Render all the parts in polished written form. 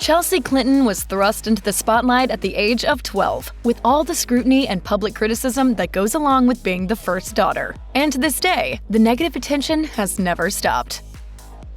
Chelsea Clinton was thrust into the spotlight at the age of 12, with all the scrutiny and public criticism that goes along with being the first daughter. And to this day, the negative attention has never stopped.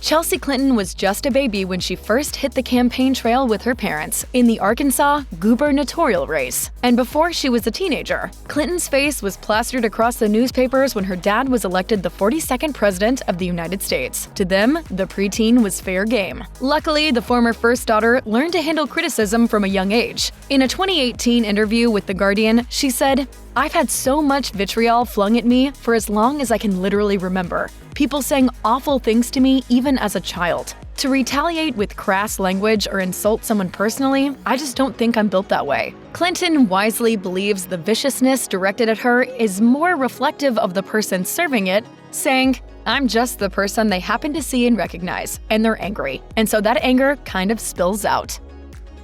Chelsea Clinton was just a baby when she first hit the campaign trail with her parents in the Arkansas gubernatorial race. And before she was a teenager, Clinton's face was plastered across the newspapers when her dad was elected the 42nd president of the United States. To them, the preteen was fair game. Luckily, the former first daughter learned to handle criticism from a young age. In a 2018 interview with The Guardian, she said, "I've had so much vitriol flung at me for as long as I can literally remember. People saying awful things to me even as a child. To retaliate with crass language or insult someone personally, I just don't think I'm built that way." Clinton wisely believes the viciousness directed at her is more reflective of the person serving it, saying, "I'm just the person they happen to see and recognize, and they're angry, and so that anger kind of spills out."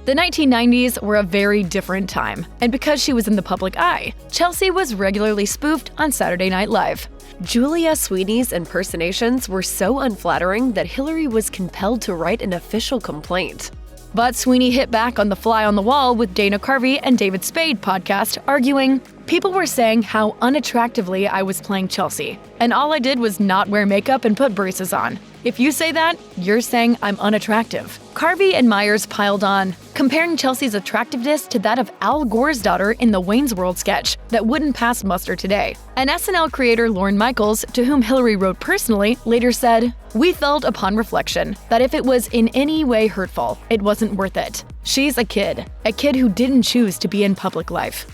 The 1990s were a very different time, and because she was in the public eye, Chelsea was regularly spoofed on Saturday Night Live. Julia Sweeney's impersonations were so unflattering that Hillary was compelled to write an official complaint. But Sweeney hit back on the Fly on the Wall with Dana Carvey and David Spade podcast, arguing, "People were saying how unattractively I was playing Chelsea, and all I did was not wear makeup and put braces on. If you say that, you're saying I'm unattractive." Carvey and Myers piled on, comparing Chelsea's attractiveness to that of Al Gore's daughter in the Wayne's World sketch that wouldn't pass muster today. And SNL creator Lorne Michaels, to whom Hillary wrote personally, later said, "We felt upon reflection that if it was in any way hurtful, it wasn't worth it. She's a kid who didn't choose to be in public life."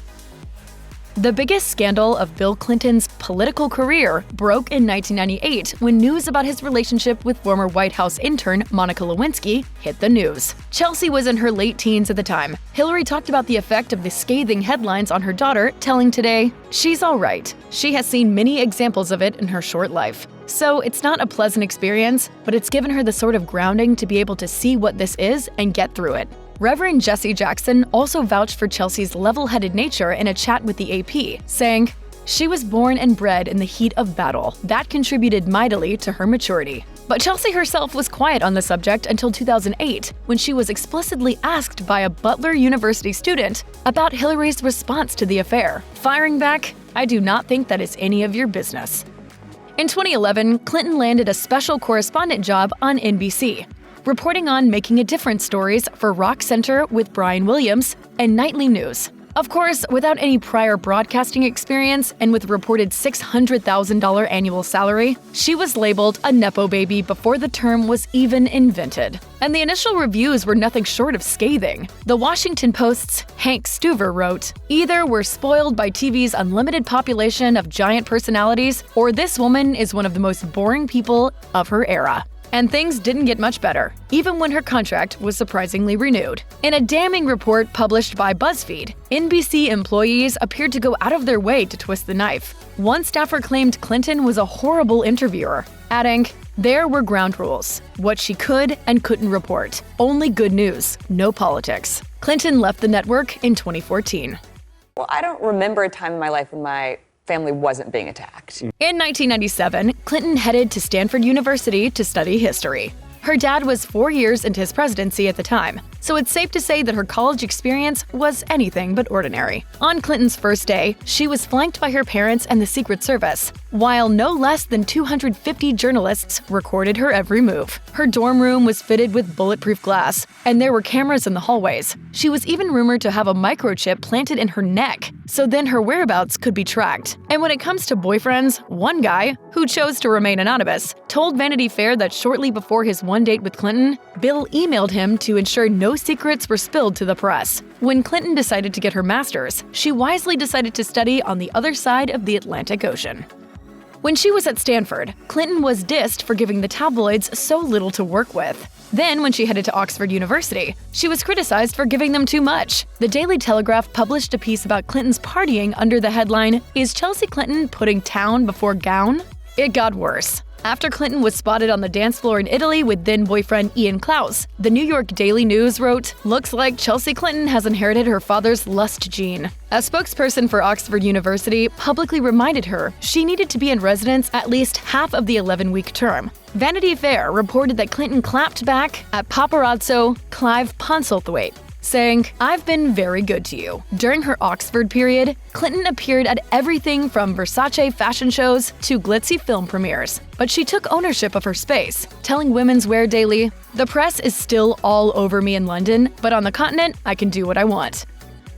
The biggest scandal of Bill Clinton's political career broke in 1998 when news about his relationship with former White House intern Monica Lewinsky hit the news. Chelsea was in her late teens at the time. Hillary talked about the effect of the scathing headlines on her daughter, telling Today, "She's all right. She has seen many examples of it in her short life. So it's not a pleasant experience, but it's given her the sort of grounding to be able to see what this is and get through it." Reverend Jesse Jackson also vouched for Chelsea's level-headed nature in a chat with the AP, saying, "She was born and bred in the heat of battle. That contributed mightily to her maturity." But Chelsea herself was quiet on the subject until 2008, when she was explicitly asked by a Butler University student about Hillary's response to the affair, firing back, "I do not think that is any of your business." In 2011, Clinton landed a special correspondent job on NBC, reporting on Making a Difference stories for Rock Center with Brian Williams and Nightly News. Of course, without any prior broadcasting experience and with a reported $600,000 annual salary, she was labeled a Nepo baby before the term was even invented. And the initial reviews were nothing short of scathing. The Washington Post's Hank Stuver wrote, "Either we're spoiled by TV's unlimited population of giant personalities, or this woman is one of the most boring people of her era." And things didn't get much better, even when her contract was surprisingly renewed. In a damning report published by BuzzFeed, NBC employees appeared to go out of their way to twist the knife. One staffer claimed Clinton was a horrible interviewer, adding, "There were ground rules, what she could and couldn't report. Only good news, no politics." Clinton left the network in 2014. Well, I don't remember a time in my life when my family wasn't being attacked. In 1997, Clinton headed to Stanford University to study history. Her dad was 4 years into his presidency at the time, so it's safe to say that her college experience was anything but ordinary. On Clinton's first day, she was flanked by her parents and the Secret Service, while no less than 250 journalists recorded her every move. Her dorm room was fitted with bulletproof glass, and there were cameras in the hallways. She was even rumored to have a microchip planted in her neck, so then her whereabouts could be tracked. And when it comes to boyfriends, one guy, who chose to remain anonymous, told Vanity Fair that shortly before his one date with Clinton, Bill emailed him to ensure no secrets were spilled to the press. When Clinton decided to get her master's, she wisely decided to study on the other side of the Atlantic Ocean. When she was at Stanford, Clinton was dissed for giving the tabloids so little to work with. Then, when she headed to Oxford University, she was criticized for giving them too much. The Daily Telegraph published a piece about Clinton's partying under the headline, "Is Chelsea Clinton putting town before gown?" It got worse. After Clinton was spotted on the dance floor in Italy with then-boyfriend Ian Klaus, the New York Daily News wrote, "Looks like Chelsea Clinton has inherited her father's lust gene." A spokesperson for Oxford University publicly reminded her she needed to be in residence at least half of the 11-week term. Vanity Fair reported that Clinton clapped back at paparazzo Clive Postlethwaite, saying, "I've been very good to you." During her Oxford period, Clinton appeared at everything from Versace fashion shows to glitzy film premieres. But she took ownership of her space, telling Women's Wear Daily, "The press is still all over me in London, but on the continent, I can do what I want."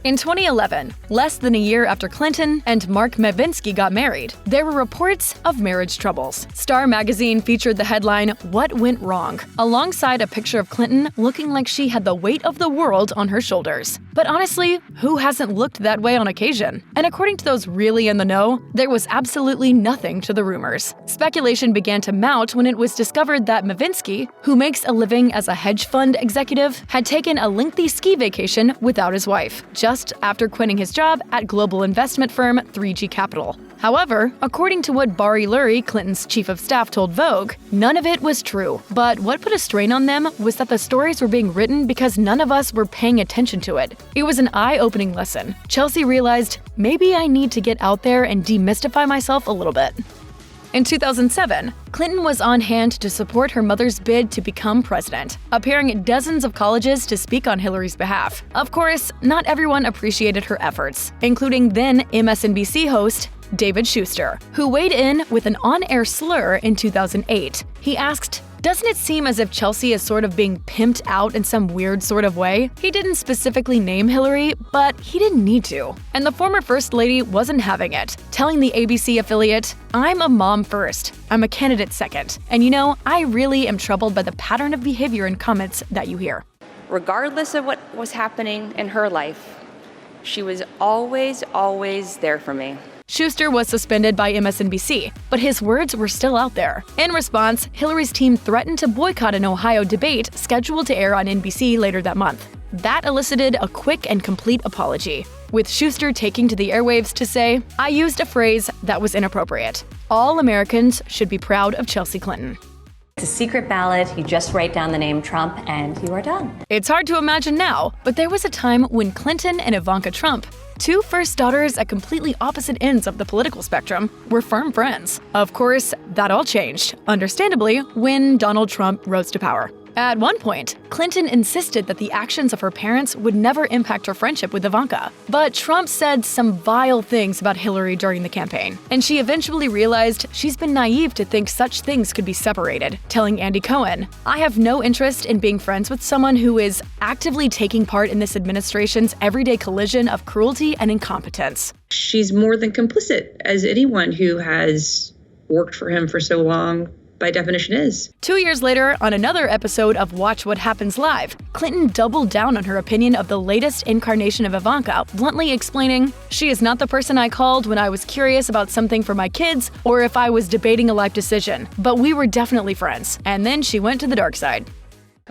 In 2011, less than a year after Clinton and Mark Mavinsky got married, there were reports of marriage troubles. Star magazine featured the headline, "What Went Wrong?" alongside a picture of Clinton looking like she had the weight of the world on her shoulders. But honestly, who hasn't looked that way on occasion? And according to those really in the know, there was absolutely nothing to the rumors. Speculation began to mount when it was discovered that Mavinsky, who makes a living as a hedge fund executive, had taken a lengthy ski vacation without his wife, just after quitting his job at global investment firm 3G Capital. However, according to what Barry Lurie, Clinton's chief of staff, told Vogue, none of it was true. But what put a strain on them was that the stories were being written because none of us were paying attention to it. It was an eye-opening lesson. Chelsea realized, maybe I need to get out there and demystify myself a little bit. In 2007, Clinton was on hand to support her mother's bid to become president, appearing at dozens of colleges to speak on Hillary's behalf. Of course, not everyone appreciated her efforts, including then MSNBC host David Schuster, who weighed in with an on-air slur in 2008. He asked, "Doesn't it seem as if Chelsea is sort of being pimped out in some weird sort of way?" He didn't specifically name Hillary, but he didn't need to. And the former First Lady wasn't having it, telling the ABC affiliate, "I'm a mom first. I'm a candidate second. And you know, I really am troubled by the pattern of behavior and comments that you hear." Regardless of what was happening in her life, she was always there for me. Schuster was suspended by MSNBC, but his words were still out there. In response, Hillary's team threatened to boycott an Ohio debate scheduled to air on NBC later that month. That elicited a quick and complete apology, with Schuster taking to the airwaves to say, "I used a phrase that was inappropriate. All Americans should be proud of Chelsea Clinton." It's a secret ballot. You just write down the name Trump and you are done. It's hard to imagine now, but there was a time when Clinton and Ivanka Trump, two first daughters at completely opposite ends of the political spectrum, were firm friends. Of course, that all changed, understandably, when Donald Trump rose to power. At one point, Clinton insisted that the actions of her parents would never impact her friendship with Ivanka. But Trump said some vile things about Hillary during the campaign, and she eventually realized she's been naive to think such things could be separated, telling Andy Cohen, "I have no interest in being friends with someone who is actively taking part in this administration's everyday collision of cruelty and incompetence." She's more than complicit, as anyone who has worked for him for so long by definition is. 2 years later, on another episode of Watch What Happens Live, Clinton doubled down on her opinion of the latest incarnation of Ivanka, bluntly explaining, "She is not the person I called when I was curious about something for my kids or if I was debating a life decision, but we were definitely friends." And then she went to the dark side.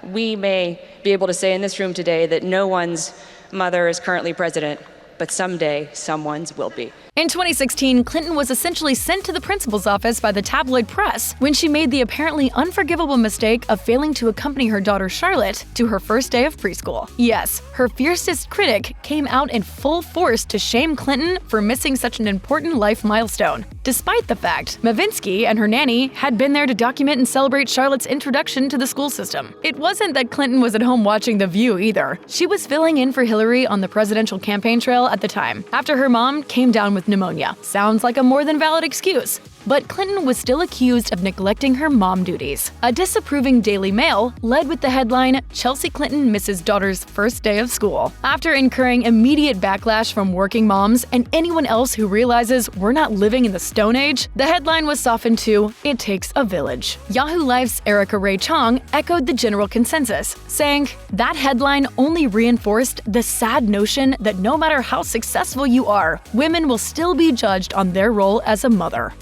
We may be able to say in this room today that no one's mother is currently president, but someday someone's will be. In 2016, Clinton was essentially sent to the principal's office by the tabloid press when she made the apparently unforgivable mistake of failing to accompany her daughter Charlotte to her first day of preschool. Yes, her fiercest critic came out in full force to shame Clinton for missing such an important life milestone, despite the fact Mavinsky and her nanny had been there to document and celebrate Charlotte's introduction to the school system. It wasn't that Clinton was at home watching The View either. She was filling in for Hillary on the presidential campaign trail at the time, after her mom came down with pneumonia. Sounds like a more than valid excuse. But Clinton was still accused of neglecting her mom duties. A disapproving Daily Mail led with the headline, "Chelsea Clinton misses daughter's first day of school." After incurring immediate backlash from working moms and anyone else who realizes we're not living in the Stone Age, the headline was softened to, "It takes a village." Yahoo Life's Erica Ray Chong echoed the general consensus, saying, "That headline only reinforced the sad notion that no matter how successful you are, women will still be judged on their role as a mother."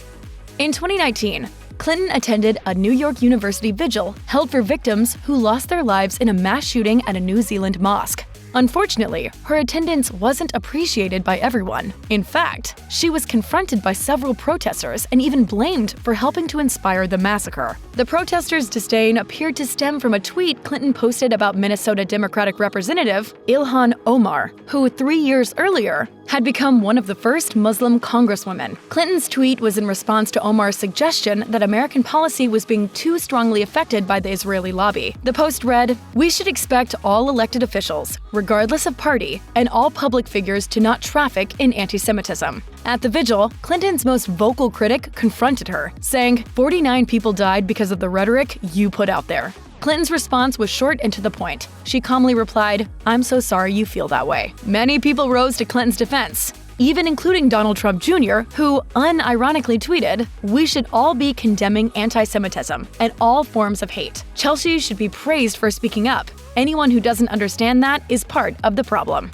In 2019, Clinton attended a New York University vigil held for victims who lost their lives in a mass shooting at a New Zealand mosque. Unfortunately, her attendance wasn't appreciated by everyone. In fact, she was confronted by several protesters and even blamed for helping to inspire the massacre. The protesters' disdain appeared to stem from a tweet Clinton posted about Minnesota Democratic Representative Ilhan Omar, who 3 years earlier had become one of the first Muslim congresswomen. Clinton's tweet was in response to Omar's suggestion that American policy was being too strongly affected by the Israeli lobby. The post read, "We should expect all elected officials, regardless of party, and all public figures to not traffic in anti-Semitism." At the vigil, Clinton's most vocal critic confronted her, saying, "49 people died because of the rhetoric you put out there." Clinton's response was short and to the point. She calmly replied, "I'm so sorry you feel that way." Many people rose to Clinton's defense, even including Donald Trump Jr., who unironically tweeted, "We should all be condemning anti-Semitism and all forms of hate. Chelsea should be praised for speaking up. Anyone who doesn't understand that is part of the problem."